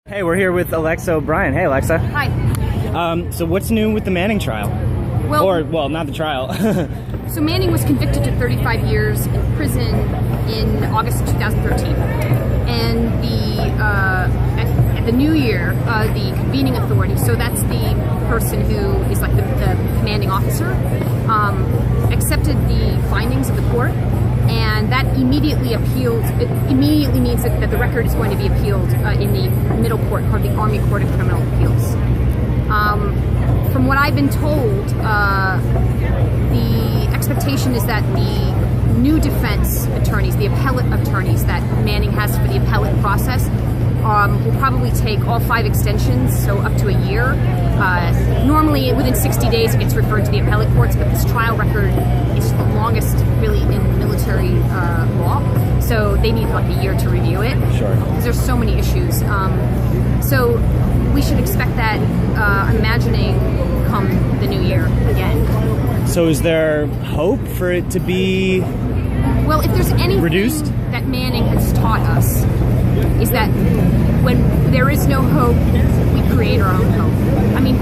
Hey, we're here with Alexa O'Brien. Hey, Alexa. Hi. So what's new with the Manning trial? Well, not the trial. So Manning was convicted to 35 years in prison in August of 2013. And at the new year, the convening authority, so that's the person who is like the commanding officer, accepted the findings of the court. And that immediately appealed. It immediately means that the record is going to be appealed in the middle court called the Army Court of Criminal Appeals. From what I've been told, the expectation is that the new defense attorneys, the appellate attorneys that Manning has for the appellate process, will probably take all 5 extensions, so up to a year. Normally, within 60 days, it gets referred to the appellate courts, but this trial record is the longest, really, in military law. So they need like a year to review it. Sure. Because there's so many issues. So we should expect that, I'm imagining, come the new year again. So is there hope for it to be Well, if there's anything reduced? that Manning has taught us, is that when there is no hope, we create our own hope. I mean,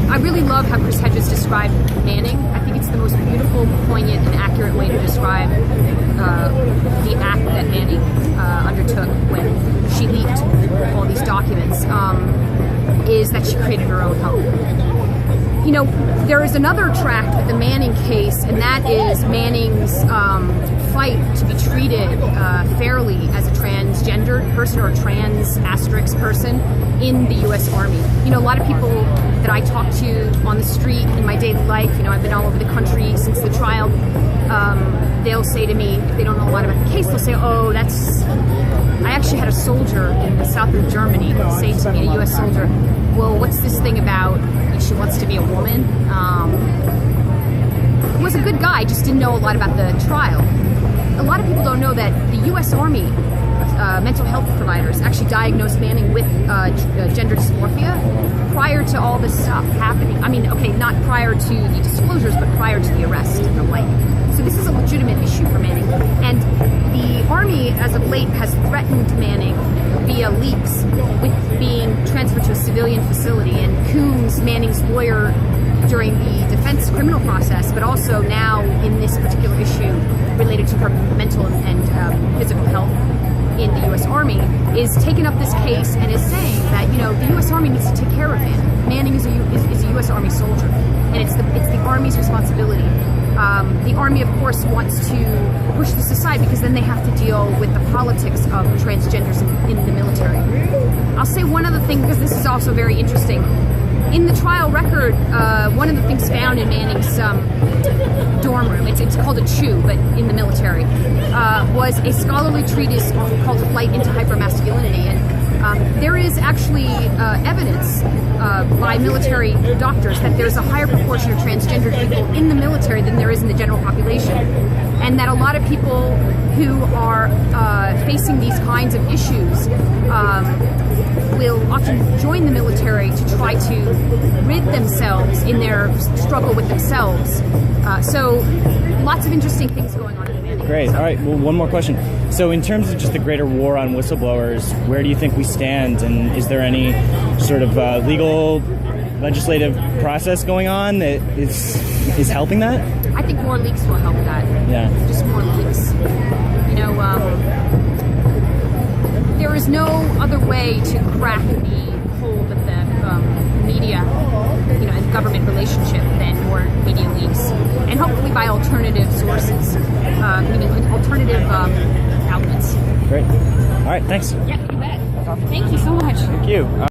I really love how Chris Hedges described Manning. I think it's the most beautiful, poignant, and accurate way to describe the act that Manning undertook when she leaked all these documents, is that she created her own hope. You know, there is another track with the Manning case, and that is Manning's fight to be treated fairly as a transgendered person or a trans asterisk person in the U.S. Army. You know, a lot of people that I talk to on the street in my daily life, you know, I've been all over the country since the trial, they'll say to me, if they don't know a lot about the case, they'll say, oh, I actually had a soldier in the south of Germany say to me, a U.S. soldier, well, what's this thing about she wants to be a woman? He was a good guy, just didn't know a lot about the trial. A lot of people don't know that the U.S. Army mental health providers actually diagnosed Manning with gender dysmorphia prior to all this stuff happening. I mean, okay, not prior to the disclosures, but prior to the arrest and the like. So this is a legitimate issue for Manning. And the Army, as of late, has threatened Manning via leaks with being transferred to a civilian facility. And Coombs, Manning's lawyer during the defense criminal process, but also now in this particular issue related to her mental and physical health in the U.S. Army, is taking up this case and is saying that, you know, the U.S. Army needs to take care of Manning. Manning is a U.S. Army soldier, and it's the Army's responsibility. The Army, of course, wants to push this aside because then they have to deal with the politics of transgenders in the military. I'll say one other thing, because this is also very interesting. In the trial record, one of the things found in Manning's dorm room, it's called a CHU, but in the military, was a scholarly treatise called Flight into Hypermasculinity. And there is actually evidence by military doctors that there's a higher proportion of transgendered people in the military than there is in the general population. And that a lot of people who are facing these kinds of issues will often join the military to try to rid themselves in their struggle with themselves. So lots of interesting things going on in Manning. Great. All right. Well, one more question. So in terms of just the greater war on whistleblowers, where do you think we stand? And is there any sort of legal, legislative process going on that is helping that? I think more leaks will help that. Yeah. Just more leaks. You know, there is no other way to crack the hold of the media, you know, and government relationship than more media leaks, and hopefully by alternative sources, meaning alternative outlets. Great. All right. Thanks. Yeah, you bet. Thank you so much. Thank you.